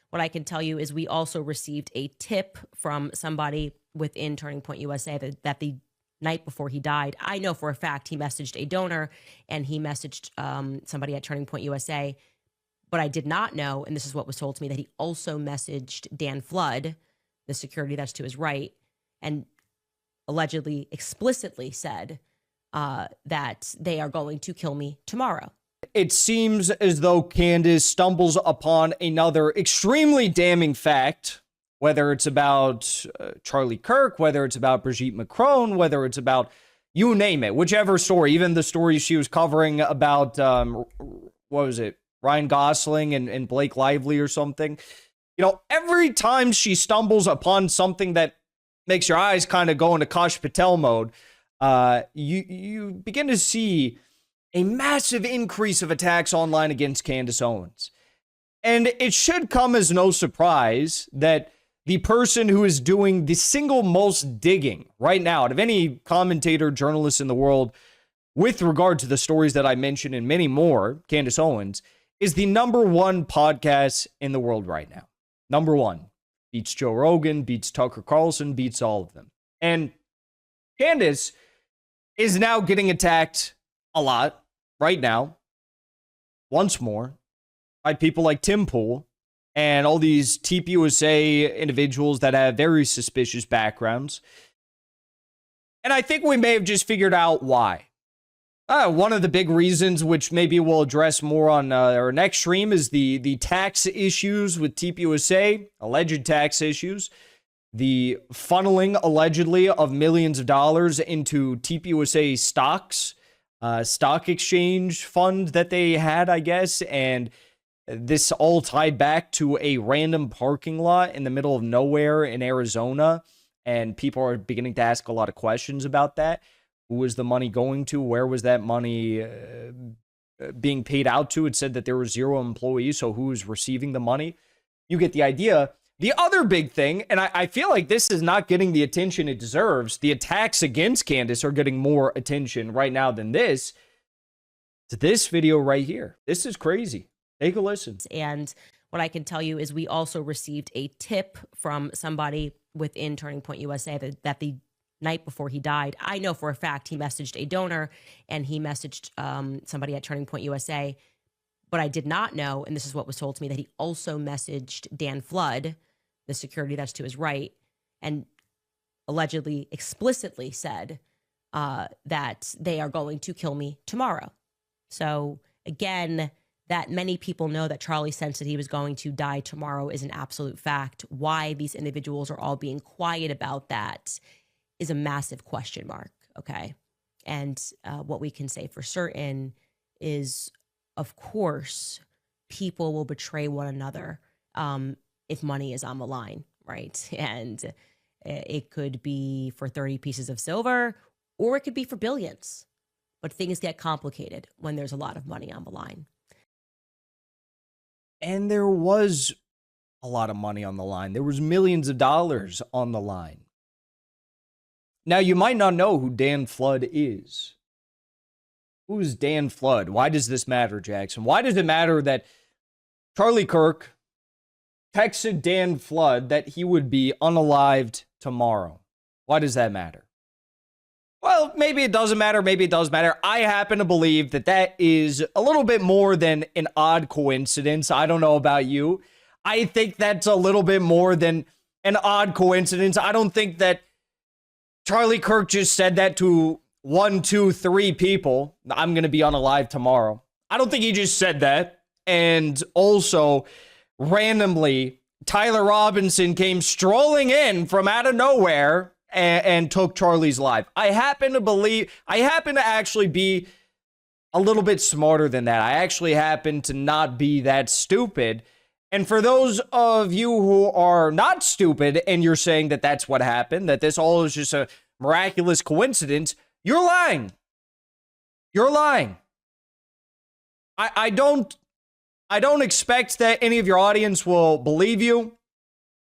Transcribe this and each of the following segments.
what I can tell you is we also received a tip from somebody within Turning Point USA that the night before he died, I know for a fact he messaged a donor and he messaged somebody at Turning Point USA. But I did not know, and this is what was told to me, that he also messaged Dan Flood, the security that's to his right, and allegedly explicitly said that they are going to kill me tomorrow. It seems as though Candace stumbles upon another extremely damning fact, whether it's about Charlie Kirk, whether it's about Brigitte Macron, whether it's about, you name it, whichever story, even the story she was covering about, what was it, Ryan Gosling and Blake Lively or something. You know, every time she stumbles upon something that makes your eyes kind of go into Kash Patel mode, you begin to see a massive increase of attacks online against Candace Owens. And it should come as no surprise that the person who is doing the single most digging right now out of any commentator, journalist in the world with regard to the stories that I mentioned and many more, Candace Owens, is the #1 podcast in the world right now. #1. Beats Joe Rogan, beats Tucker Carlson, beats all of them. And Candace is now getting attacked a lot right now, once more, by people like Tim Pool and all these TPUSA individuals that have very suspicious backgrounds. And I think we may have just figured out why. One of the big reasons, which maybe we'll address more on our next stream, is the tax issues with TPUSA, alleged tax issues, the funneling, allegedly, of millions of dollars into TPUSA stocks, stock exchange fund that they had, I guess, and this all tied back to a random parking lot in the middle of nowhere in Arizona, and people are beginning to ask a lot of questions about that. Who was the money going to? Where was that money being paid out to? It said that there were 0 employees, so who was receiving the money? You get the idea. The other big thing, and I feel like this is not getting the attention it deserves. The attacks against Candace are getting more attention right now than this. To this video right here. This is crazy. Take a listen. And what I can tell you is we also received a tip from somebody within Turning Point USA that the night before he died, I know for a fact he messaged a donor and he messaged somebody at Turning Point USA. But I did not know, and this is what was told to me, that he also messaged Dan Flood, the security that's to his right, and allegedly explicitly said that they are going to kill me tomorrow. So again, that many people know that Charlie sensed that he was going to die tomorrow is an absolute fact. Why these individuals are all being quiet about that is a massive question mark, okay? And what we can say for certain is, of course, people will betray one another if money is on the line, right? And it could be for 30 pieces of silver, or it could be for billions. But things get complicated when there's a lot of money on the line. And there was a lot of money on the line. There was millions of dollars on the line. Now, you might not know who Dan Flood is. Who's Dan Flood? Why does this matter, Jackson? Why does it matter that Charlie Kirk texted Dan Flood that he would be unalived tomorrow? Why does that matter? Well, maybe it doesn't matter. Maybe it does matter. I happen to believe that that is a little bit more than an odd coincidence. I don't know about you. I think that's a little bit more than an odd coincidence. I don't think that Charlie Kirk just said that to 1, 2, 3 people. I'm going to be unalive tomorrow. I don't think he just said that. And also, randomly, Tyler Robinson came strolling in from out of nowhere and took Charlie's life. I happen to actually be a little bit smarter than that. I actually happen to not be that stupid. And for those of you who are not stupid and you're saying that that's what happened, that this all is just a miraculous coincidence, you're lying. You're lying. I don't expect that any of your audience will believe you.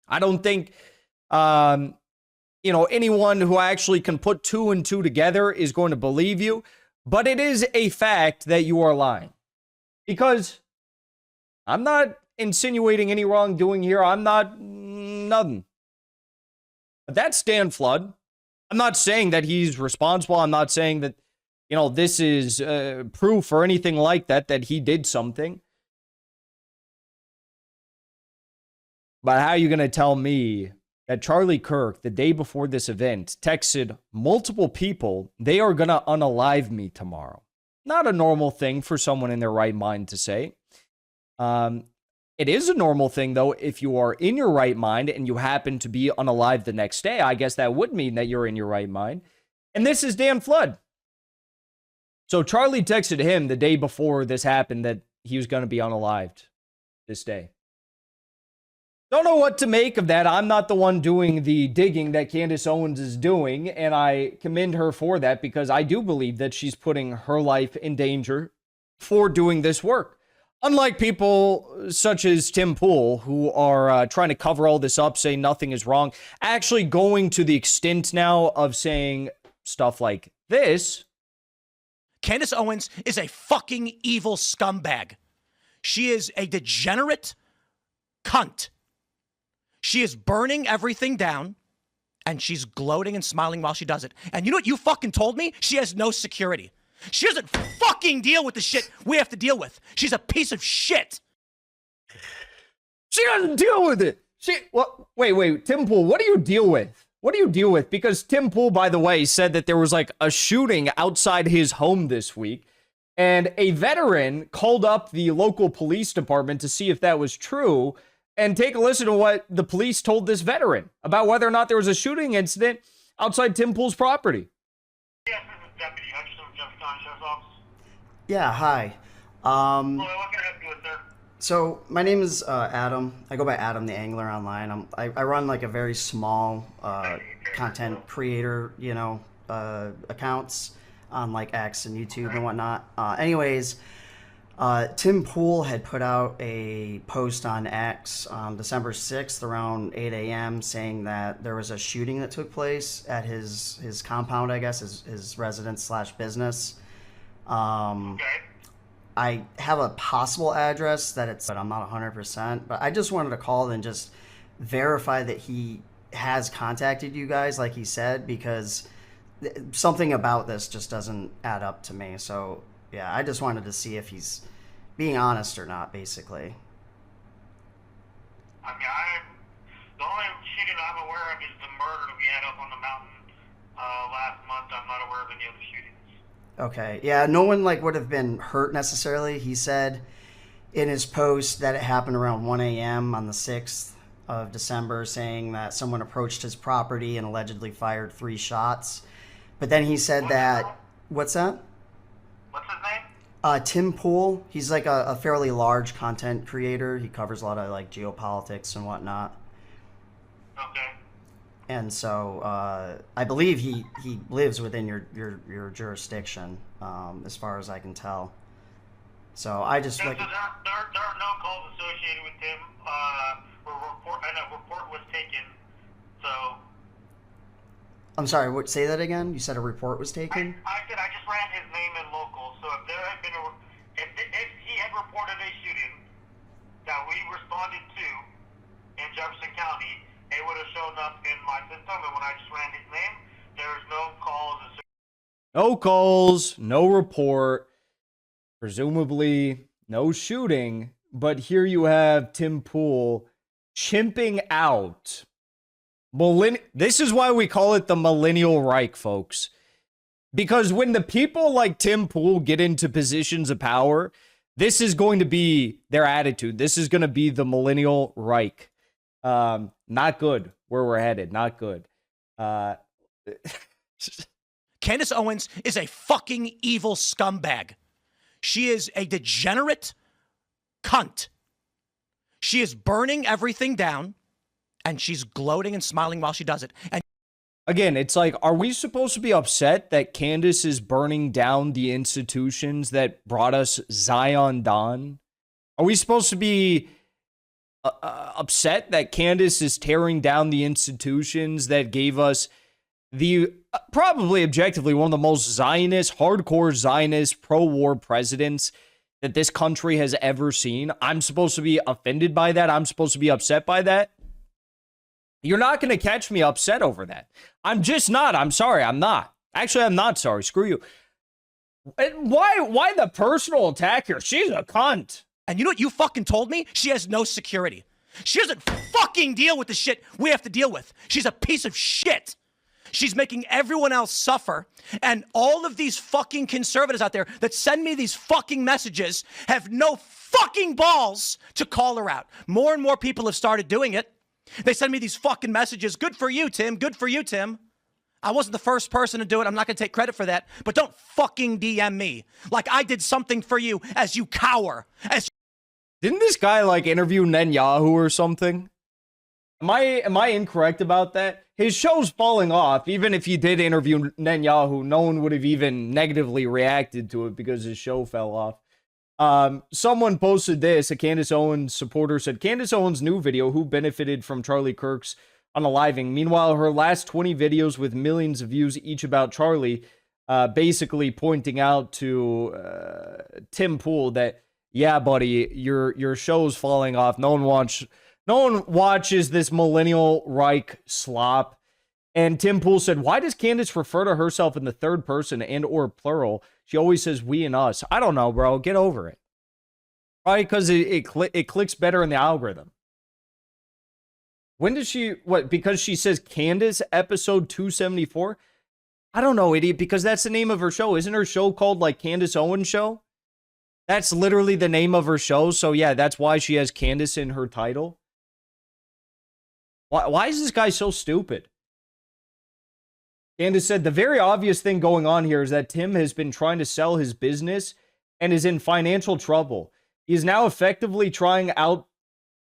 I don't think, anyone who actually can put 2 and 2 together is going to believe you. But it is a fact that you are lying. Because I'm not insinuating any wrongdoing here. I'm not nothing. But that's Dan Flood. I'm not saying that he's responsible. I'm not saying that, this is proof or anything like that, that he did something. But how are you going to tell me that Charlie Kirk, the day before this event, texted multiple people, they are going to unalive me tomorrow? Not a normal thing for someone in their right mind to say. It is a normal thing, though, if you are in your right mind and you happen to be unalive the next day. I guess that would mean that you're in your right mind. And this is Dan Flood. So Charlie texted him the day before this happened that he was going to be unalived this day. Don't know what to make of that. I'm not the one doing the digging that Candace Owens is doing, and I commend her for that because I do believe that she's putting her life in danger for doing this work. Unlike people such as Tim Pool, who are trying to cover all this up, saying nothing is wrong, actually going to the extent now of saying stuff like this. Candace Owens is a fucking evil scumbag. She is a degenerate cunt. She is burning everything down, and she's gloating and smiling while she does it. And you know what you fucking told me? She has no security. She doesn't fucking deal with the shit we have to deal with. She's a piece of shit. She doesn't deal with it. Wait, Tim Pool, what do you deal with? What do you deal with? Because Tim Pool, by the way, said that there was like a shooting outside his home this week, and a veteran called up the local police department to see if that was true. And take a listen to what the police told this veteran about whether or not there was a shooting incident outside Tim Pool's property. Yes, this is Deputy Hutchinson from Jefferson County Sheriff's Office. Yeah, hi. What can I help you with, sir? So my name is Adam. I go by Adam the Angler online. I run like a very small content creator, accounts on like X and YouTube and whatnot. Anyways, Tim Pool had put out a post on X on December 6th around 8 a.m. saying that there was a shooting that took place at his compound, I guess, his residence / business. Okay. I have a possible address but I'm not 100%. But I just wanted to call and just verify that he has contacted you guys, like he said, because something about this just doesn't add up to me. So yeah, I just wanted to see if he's being honest or not, basically. I mean, the only shooting I'm aware of is the murder we had up on the mountain last month. I'm not aware of any other shootings. Okay, yeah, no one would have been hurt necessarily. He said in his post that it happened around 1 a.m. on the 6th of December, saying that someone approached his property and allegedly fired 3 shots. But then he said what's that? What's his name? Tim Pool. He's like a fairly large content creator. He covers a lot of like geopolitics and whatnot. Okay. And so I believe he lives within your jurisdiction, as far as I can tell. So I just So there are no calls associated with him. A report was taken. So. I'm sorry. Say that again. You said a report was taken. I said I just ran his name in local. So if there had been if he had reported a shooting that we responded to in Jefferson County, it would have shown up in my system. And when I just ran his name, there is no calls. No calls, no report, presumably no shooting. But here you have Tim Pool chimping out. This is why we call it the Millennial Reich, folks. Because when the people like Tim Pool get into positions of power, this is going to be their attitude. This is going to be the Millennial Reich. Not good where we're headed. Not good. Candace Owens is a fucking evil scumbag. She is a degenerate cunt. She is burning everything down, and she's gloating and smiling while she does it. And again, it's like, are we supposed to be upset that Candace is burning down the institutions that brought us Zion Dawn? Are we supposed to be upset that Candace is tearing down the institutions that gave us the probably objectively one of the most Zionist, hardcore Zionist, pro-war presidents that this country has ever seen. I'm supposed to be offended by that. I'm supposed to be upset by that. You're not going to catch me upset over that. I'm just not. I'm sorry. I'm not. Actually, I'm not sorry. Screw you. Why the personal attack here? She's a cunt. And you know what you fucking told me? She has no security. She doesn't fucking deal with the shit we have to deal with. She's a piece of shit. She's making everyone else suffer. And all of these fucking conservatives out there that send me these fucking messages have no fucking balls to call her out. More and more people have started doing it. They send me these fucking messages. Good for you, Tim. Good for you, Tim. I wasn't the first person to do it. I'm not going to take credit for that. But don't fucking DM me like I did something for you as you cower. Didn't this guy like interview Netanyahu or something? Am I incorrect about that? His show's falling off. Even if he did interview Netanyahu, no one would have even negatively reacted to it because his show fell off. Someone posted this. A Candace Owens supporter said, Candace Owens' new video, who benefited from Charlie Kirk's unaliving. Meanwhile, her last 20 videos with millions of views each about Charlie, basically pointing out to Tim Pool that, yeah, buddy, your show's falling off. No one watches this millennial Reich slop. And Tim Pool said, why does Candace refer to herself in the third person and or plural? She always says we and us. I don't know, bro. Get over it. Probably because it clicks better in the algorithm. When does she, what, because she says Candace episode 274? I don't know, idiot, because that's the name of her show. Isn't her show called like Candace Owens Show? That's literally the name of her show. So yeah, that's why she has Candace in her title. Why is this guy so stupid? Candace said, the very obvious thing going on here is that Tim has been trying to sell his business and is in financial trouble. He is now effectively trying out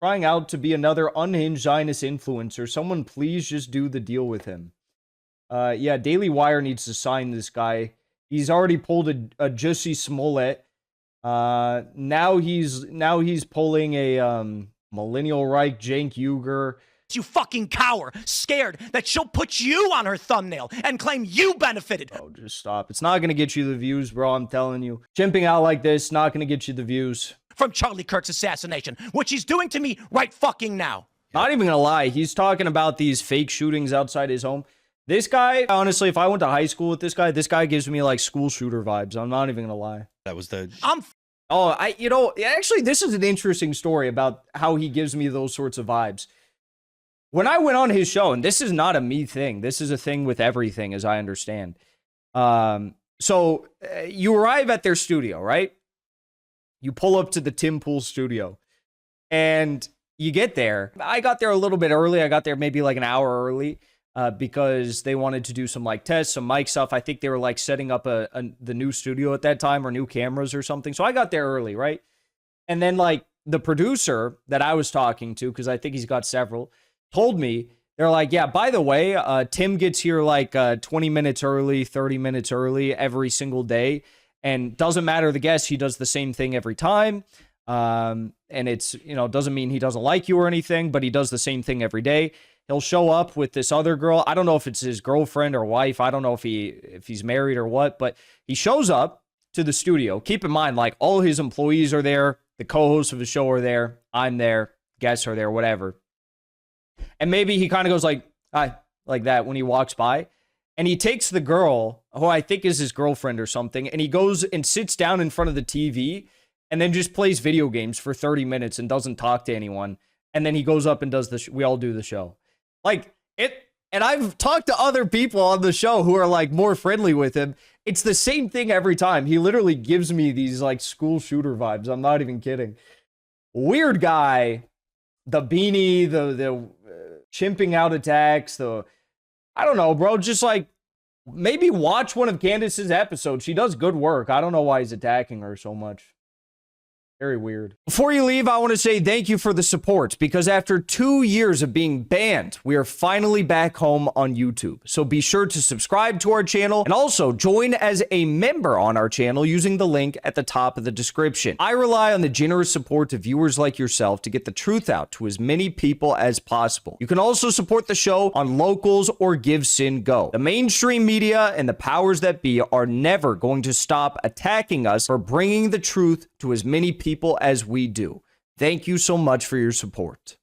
to be another unhinged Zionist influencer. Someone please just do the deal with him. Yeah, Daily Wire needs to sign this guy. He's already pulled a Jussie Smollett. Now he's pulling a millennial Reich Cenk Uygur. You fucking cower, scared that she'll put you on her thumbnail and claim you benefited. Oh, just stop. It's not going to get you the views, bro. I'm telling you. Chimping out like this, not going to get you the views. From Charlie Kirk's assassination, which he's doing to me right fucking now. Not even going to lie. He's talking about these fake shootings outside his home. This guy, honestly, if I went to high school with this guy gives me like school shooter vibes. I'm not even going to lie. That was the... Actually, this is an interesting story about how he gives me those sorts of vibes. When I went on his show, and this is not a me thing, this is a thing with everything, as I understand. So you arrive at their studio, right? You pull up to the Tim Pool studio, and you get there. I got there a little bit early. I got there maybe like an hour early because they wanted to do some like tests, some mic stuff. I think they were like setting up the new studio at that time or new cameras or something. So I got there early, right? And then like the producer that I was talking to, because I think he's got several, told me, they're like, yeah, by the way, Tim gets here like 20 minutes early, 30 minutes early every single day. And doesn't matter the guest, he does the same thing every time. And it's, doesn't mean he doesn't like you or anything, but he does the same thing every day. He'll show up with this other girl. I don't know if it's his girlfriend or wife. I don't know if he's married or what, but he shows up to the studio. Keep in mind, like all his employees are there. The co-hosts of the show are there. I'm there. Guests are there, whatever. And maybe he kind of goes like, hi, like that when he walks by. And he takes the girl, who I think is his girlfriend or something, and he goes and sits down in front of the TV and then just plays video games for 30 minutes and doesn't talk to anyone. And then he goes up and does we all do the show. Like, and I've talked to other people on the show who are like more friendly with him. It's the same thing every time. He literally gives me these like school shooter vibes. I'm not even kidding. Weird guy. The beanie, the chimping out attacks, I don't know, bro. Just like maybe watch one of Candace's episodes. She does good work. I don't know why he's attacking her so much. Very weird. Before you leave, I want to say thank you for the support, because after 2 years of being banned, we are finally back home on YouTube. So be sure to subscribe to our channel and also join as a member on our channel using the link at the top of the description. I rely on the generous support of viewers like yourself to get the truth out to as many people as possible. You can also support the show on Locals or Give Sin Go. The mainstream media and the powers that be are never going to stop attacking us for bringing the truth to as many people as we do. Thank you so much for your support.